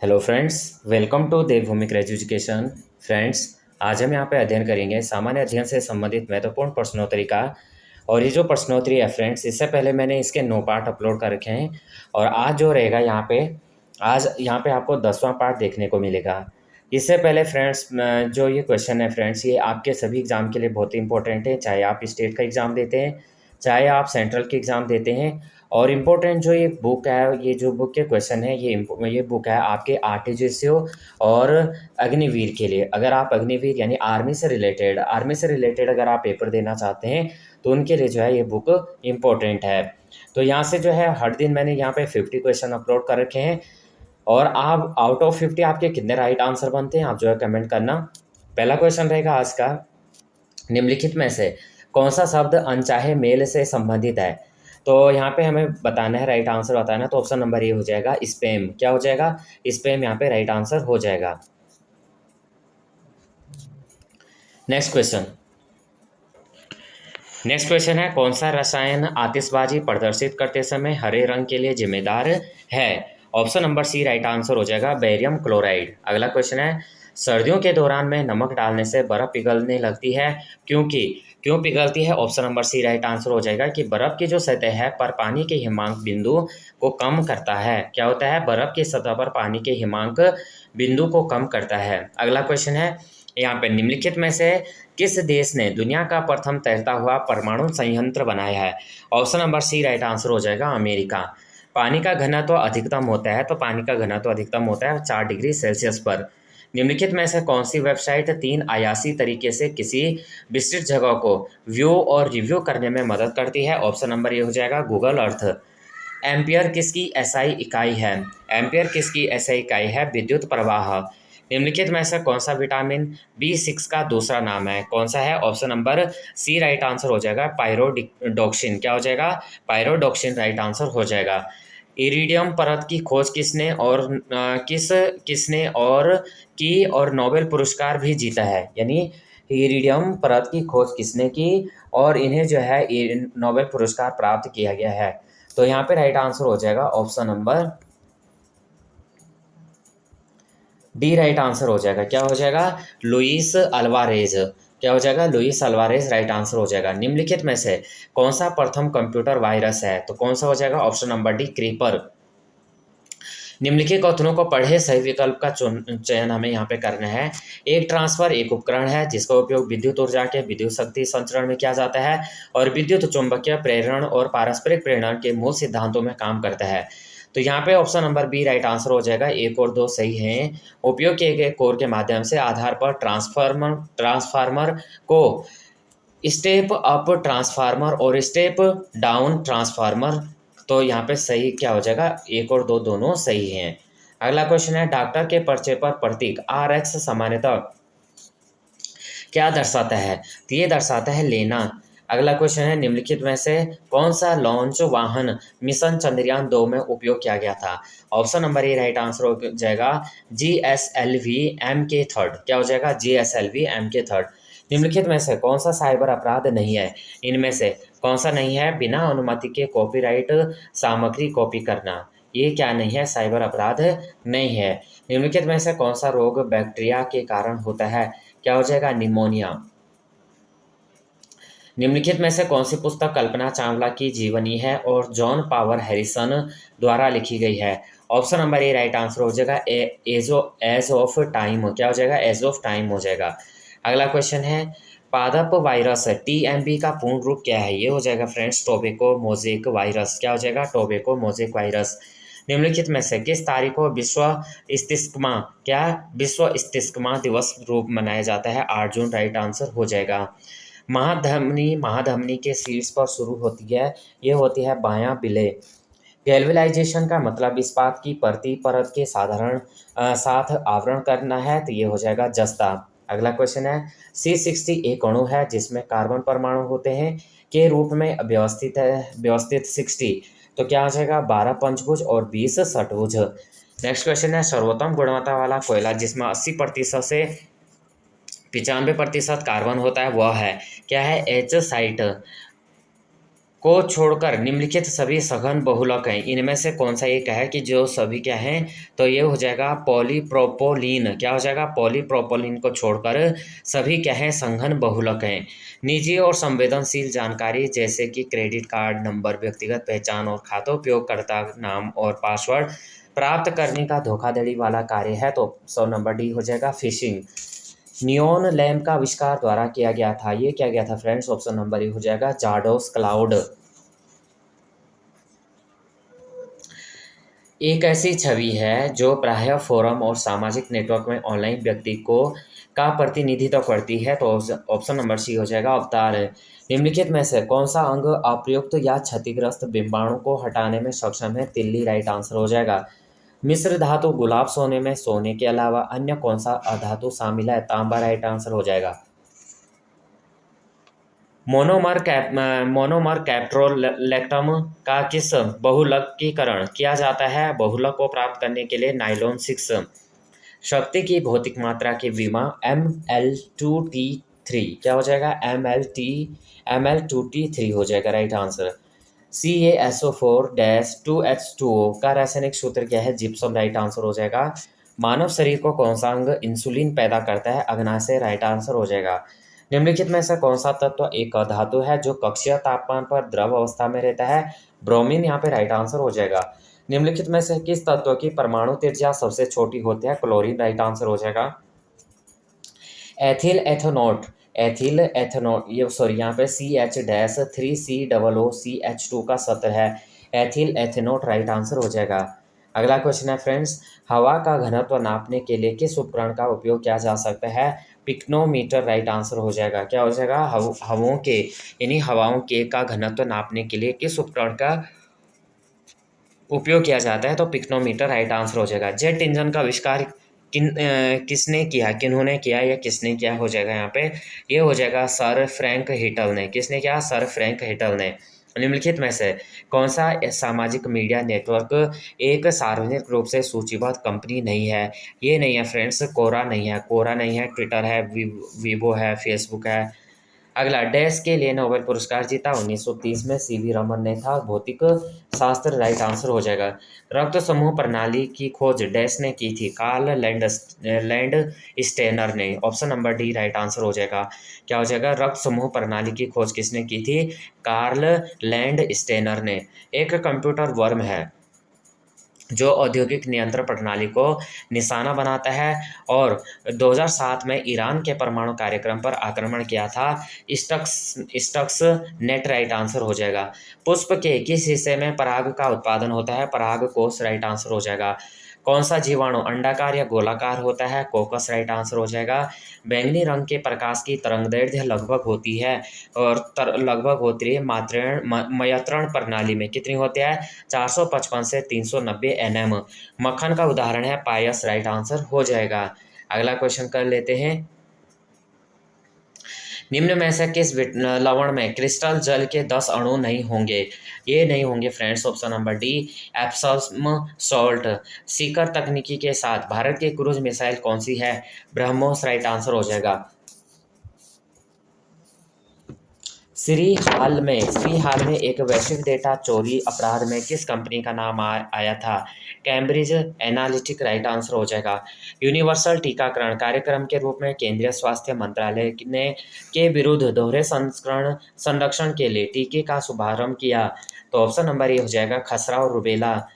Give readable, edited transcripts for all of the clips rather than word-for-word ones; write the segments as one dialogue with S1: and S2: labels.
S1: Hello friends, welcome to Devbhoomi education. Friends, आज हम यहाँ पे अध्ययन करेंगे सामान्य अध्ययन से संबंधित महत्वपूर्ण प्रश्नोत्तरी का। और ये जो प्रश्नोत्तरी है फ्रेंड्स, इससे पहले मैंने इसके 9 पार्ट अपलोड कर रखे हैं। और आज जो रहेगा आज यहाँ पे आपको 10वां पार्ट देखने को मिलेगा। इससे पहले फ्रेंड्स, जो ये क्वेश्चन है फ्रेंड्स, ये आपके सभी एग्जाम के लिए बहुत ही इंपॉर्टेंट है, चाहे आप स्टेट का एग्ज़ाम देते हैं, चाहे आप सेंट्रल के एग्ज़ाम देते हैं। और इम्पोर्टेंट जो ये बुक है, ये जो बुक के क्वेश्चन है, ये बुक है आपके आरटीजीएसओ और अग्निवीर के लिए। अगर आप अग्निवीर यानी आर्मी से रिलेटेड अगर आप पेपर देना चाहते हैं तो उनके लिए जो है ये बुक इम्पोर्टेंट है। तो यहाँ से जो है हर दिन मैंने यहाँ पे 50 क्वेश्चन अपलोड कर रखे हैं। और आप आउट ऑफ 50 आपके कितने राइट आंसर बनते हैं, आप जो है कमेंट करना। पहला क्वेश्चन रहेगा आज का, निम्नलिखित में से कौन सा शब्द अनचाहे मेल से संबंधित है। तो यहाँ पे हमें बताना है, राइट आंसर बताना है। तो ऑप्शन नंबर ए हो जाएगा स्पैम। क्या हो जाएगा? स्पैम यहाँ पे राइट आंसर हो जाएगा। नेक्स्ट क्वेश्चन है, कौन सा रसायन आतिशबाजी प्रदर्शित करते समय हरे रंग के लिए जिम्मेदार है। Option number C right answer हो जाएगा, बेरियम क्लोराइड। अगला क्वेश्चन है, सर्दियों के दौरान में नमक डालने से बर्फ पिघलने लगती है, क्यों पिघलती है। Option number C right answer हो जाएगा कि बर्फ की जो सतह है पर पानी के हिमांक बिंदु को कम करता है। क्या होता है? बर्फ की सतह पर पानी के हिमांक बिंदु को कम करता है। अगला क्वेश्चन है, यहाँ पे निम्नलिखित में से किस देश ने दुनिया का प्रथम तैरता हुआ परमाणु संयंत्र बनाया है। Option number C right answer हो जाएगा, अमेरिका। पानी का घनत्व अधिकतम होता है, तो पानी का घनत्व अधिकतम होता है 4 डिग्री सेल्सियस पर। निम्नलिखित में से कौन सी वेबसाइट 3 आयासी तरीके से किसी विस्तृत जगह को व्यू और रिव्यू करने में मदद करती है। ऑप्शन नंबर ए हो जाएगा, गूगल अर्थ। एम्पियर किसकी एसआई इकाई है? एम्पियर किसकी एसआई इकाई है? विद्युत प्रवाह। निम्नलिखित में से कौन सा विटामिन B6 का दूसरा नाम है? कौन सा है? Option number C right answer हो जाएगा, पायरोडोक्सिन। क्या हो जाएगा? पायरोडोक्सिन राइट आंसर हो जाएगा। इरिडियम परत की खोज किसने और नोबेल पुरस्कार भी जीता है। यानी इरिडियम परत की खोज किसने की और इन्हें जो है नोबेल पुरस्कार प्राप्त किया गया है। तो यहाँ पे राइट आंसर हो जाएगा option number D right answer हो जाएगा। क्या हो जाएगा? Luis Alvarez. क्या हो जाएगा? लुइस अल्वारेज राइट आंसर हो जाएगा। निम्नलिखित में से कौन सा प्रथम कंप्यूटर वायरस है? तो कौन सा हो जाएगा? Option number D, creeper. निम्नलिखित कथनों को पढ़े, सही विकल्प का चयन हमें यहाँ पे करना है। एक ट्रांसफर एक उपकरण है जिसका उपयोग विद्युत ऊर्जा के विद्युत शक्ति संचरण में किया जाता है और विद्युत चुंबकीय प्रेरण और पारस्परिक प्रेरण के मूल सिद्धांतों में काम करता है। तो यहाँ पे option number B right answer हो जाएगा। 1 और 2 सही हैं। उपयोग किए गए कोर के माध्यम से आधार पर ट्रांसफार्मर को स्टेप अप ट्रांसफार्मर और स्टेप डाउन ट्रांसफार्मर। तो यहाँ पे सही क्या हो जाएगा? 1 और 2 दोनों सही हैं। अगला क्वेश्चन है, डॉक्टर के पर्चे पर प्रतीक RX सामान्यतः क्या दर्शाता है? तो ये दर्शाता है लेना। अगला क्वेश्चन है, निम्नलिखित में से कौन सा लॉन्च वाहन मिशन चंद्रयान 2 में उपयोग किया गया था? Option number A right answer हो जाएगा, GSLV MK3। क्या हो जाएगा? GSLV MK3। निम्नलिखित में से कौन सा साइबर अपराध नहीं है? इनमें से कौन सा नहीं है? बिना अनुमति के कॉपीराइट सामग्री कॉपी करना। ये क्या नहीं है? साइबर अपराध नहीं है। निम्नलिखित में से कौन सा रोग बैक्टीरिया के कारण होता है? क्या हो जाएगा? निमोनिया। निम्नलिखित में से कौन सी पुस्तक कल्पना चावला की जीवनी है और जॉन पावर हैरिसन द्वारा लिखी गई है? Option number A right answer हो जाएगा, एज ऑफ टाइम। क्या हो जाएगा? एज ऑफ टाइम हो जाएगा। अगला क्वेश्चन है, पादप वायरस TMV का पूर्ण रूप क्या है? ये हो जाएगा फ्रेंड्स, टोबैको मोज़ेक वायरस। क्या हो जाएगा? Tobacco mosaic virus. निम्नलिखित में से किस तारीख को विश्व इस्तिस्कमा दिवस रूप मनाया जाता है? 8 जून राइट आंसर हो जाएगा। महाधमनी के शीर्ष पर शुरू होती है, ये होती है बायां बिले। गैल्वेनाइजेशन का मतलब इस्पात की परत के साथ आवरण करना है, तो ये हो जाएगा जस्ता। अगला क्वेश्चन है, C60 एक अणु है जिसमें कार्बन परमाणु होते हैं के रूप में व्यवस्थित 60। तो क्या हो जाएगा? 12 पंचभुज और 20 षटभुज। नेक्स्ट क्वेश्चन है, सर्वोत्तम गुणवत्ता वाला कोयला जिसमें 80% से 95% कार्बन होता है वह है? क्या है? एचसाइट। को छोड़कर निम्नलिखित सभी सघन बहुलक हैं। इनमें से कौन सा एक है कि जो सभी क्या हैं, तो ये हो जाएगा पॉलीप्रोपोलीन। क्या हो जाएगा? पॉलीप्रोपोलीन को छोड़कर सभी क्या हैं? सघन बहुलक हैं। निजी और संवेदनशील जानकारी जैसे कि क्रेडिट कार्ड नंबर, व्यक्तिगत पहचान और खाता उपयोगकर्ता नाम और पासवर्ड प्राप्त करने का धोखाधड़ी वाला कार्य है। तो 100 नंबर डी हो जाएगा फिशिंग। नियॉन लैम्प का आविष्कार द्वारा किया गया था। ये क्या गया था फ्रेंड्स? ऑप्शन नंबर ए हो जाएगा जार्डोस क्लाउड। एक ऐसी छवि है जो प्रायः फोरम और सामाजिक नेटवर्क में ऑनलाइन व्यक्ति को का प्रतिनिधित्व करती है। तो ऑप्शन नंबर सी हो जाएगा अवतार। निम्नलिखित में से कौन सा अंग अप्रयुक्त या क्षतिग्रस्त बिंबाणु को हटाने में सक्षम है? तिल्ली राइट आंसर हो जाएगा। मिश्र धातु गुलाब सोने में सोने के अलावा अन्य कौन सा अधातु शामिल है? तांबा राइट आंसर हो जाएगा। मोनोमर कैप्ट्रोलेक्टम का किस बहुलकीकरण किया जाता है? बहुलक को प्राप्त करने के लिए नाइलॉन 6 शक्ति की भौतिक मात्रा की विमा Ml2T3 क्या हो जाएगा? Ml2T3 हो जाएगा राइट आंसर। CaSO4-2H2O का रासायनिक सूत्र क्या है? जिप्सम राइट आंसर हो जाएगा। मानव शरीर को कौन सा अंग इंसुलिन पैदा करता है? अग्नाशय राइट आंसर हो जाएगा। निम्नलिखित में से कौन सा तत्व एक धातु है जो कक्षीय तापमान पर द्रव अवस्था में रहता है? ब्रोमीन यहाँ पे राइट आंसर हो जाएगा। निम्नलिखित में से किस तत्व की परमाणु त्रिज्या सबसे छोटी होती है? क्लोरीन राइट आंसर हो जाएगा। एथिल एथनोट ये सॉरी यहाँ पे CH-3COOCH2 का सत्र है। एथिल एथेनोट राइट आंसर हो जाएगा। अगला क्वेश्चन है फ्रेंड्स, हवा का घनत्व नापने के लिए किस उपकरण का उपयोग किया जा सकता है? पिक्नोमीटर राइट आंसर हो जाएगा। क्या हो जाएगा? हवाओं के यानी हवाओं के का घनत्व नापने के लिए किस उपकरण का उपयोग किया जाता है? तो पिक्नोमीटर राइट आंसर हो जाएगा। जेट इंजन का आविष्कार किसने किया? किन्होंने किया या किसने किया हो जाएगा यहाँ पे? ये हो जाएगा सर फ्रैंक हिटल ने। किसने किया? सर फ्रैंक हिटल ने। निम्नलिखित में से कौन सा सामाजिक मीडिया नेटवर्क एक सार्वजनिक रूप से सूचीबद्ध कंपनी नहीं है? ये नहीं है फ्रेंड्स, कोरा नहीं है, ट्विटर है, वीवो है, फेसबुक है। अगला, डैश के लिए नोबेल पुरस्कार जीता 1930 में सीवी रमन ने था। भौतिक शास्त्र राइट आंसर हो जाएगा। रक्त समूह प्रणाली की खोज डैश ने की थी? कार्ल लैंड स्टेनर ने। Option number D right answer हो जाएगा। क्या हो जाएगा? रक्त समूह प्रणाली की खोज किसने की थी? कार्ल लैंड स्टेनर ने। एक कंप्यूटर वर्म है जो औद्योगिक नियंत्रण प्रणाली को निशाना बनाता है और 2007 में ईरान के परमाणु कार्यक्रम पर आक्रमण किया था। स्टक्स नेट राइट आंसर हो जाएगा। पुष्प के किस हिस्से में पराग का उत्पादन होता है? पराग कोष राइट आंसर हो जाएगा। कौन सा जीवाणु अंडाकार या गोलाकार होता है? कोकस राइट आंसर हो जाएगा। बैंगनी रंग के प्रकाश की तरंगदैर्घ्य लगभग होती है और लगभग होती है मयत्रण प्रणाली में कितनी होती है? 455 से 390 nm। मक्खन का उदाहरण है पायस राइट आंसर हो जाएगा। अगला क्वेश्चन कर लेते हैं। निम्न में से किस लवण में क्रिस्टल जल के 10 अणु नहीं होंगे? ये नहीं होंगे friends. Option number D Epsom salt. Sikar तकनीकी के साथ भारत की क्रूज मिसाइल कौन सी है? ब्रह्मोस राइट आंसर हो जाएगा। श्री हाल में एक वैश्विक डेटा चोरी अपराध में किस कंपनी का नाम आया था? कैम्ब्रिज एनालिटिक राइट आंसर हो जाएगा। यूनिवर्सल टीकाकरण कार्यक्रम के रूप में केंद्रीय स्वास्थ्य मंत्रालय ने के विरुद्ध दोहरे संरक्षण के लिए टीके का शुभारंभ किया। तो ऑप्शन नंबर ए हो जाएगा खसरा और रुबेला।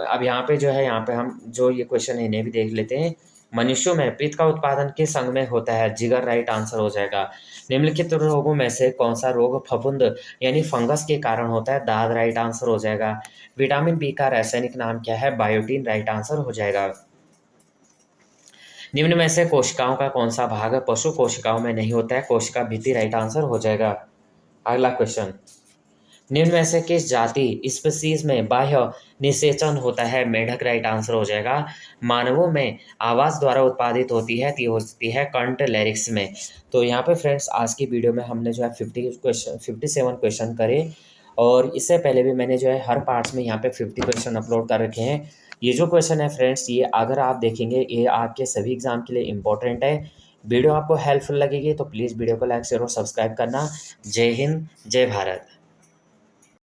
S1: अब यहाँ पे जो है, यहाँ पे हम जो ये क्वेश्चन है इन्हें भी देख लेते हैं। मनुष्यों में पित्त का उत्पादन किस अंग में होता है? जिगर राइट आंसर हो जाएगा। निम्नलिखित रोगों में से कौन सा रोग फफूंद यानी फंगस के कारण होता है? दाद राइट आंसर हो जाएगा। विटामिन बी का रासायनिक नाम क्या है? बायोटीन राइट आंसर हो जाएगा। निम्न में से कोशिकाओं का कौन सा भाग पशु कोशिकाओं में नहीं होता है? कोशिका भित्ति राइट आंसर हो जाएगा। अगला क्वेश्चन, निम्न में से किस जाति स्पीसीज में बाह्य निषेचन होता है? मेढक राइट आंसर हो जाएगा। मानवों में आवाज़ द्वारा उत्पादित होती है कंठ लैरिक्स में। तो यहाँ पे फ्रेंड्स आज की वीडियो में हमने जो है 57 क्वेश्चन करे और इससे पहले भी मैंने जो है हर पार्ट्स में यहाँ पे 50 क्वेश्चन अपलोड कर रखे हैं। ये जो क्वेश्चन है फ्रेंड्स, ये अगर आप देखेंगे ये आपके सभी एग्जाम के लिए इम्पोर्टेंट है। वीडियो आपको हेल्पफुल लगेगी तो प्लीज़ वीडियो को लाइक शेयर और सब्सक्राइब करना। जय हिंद, जय भारत।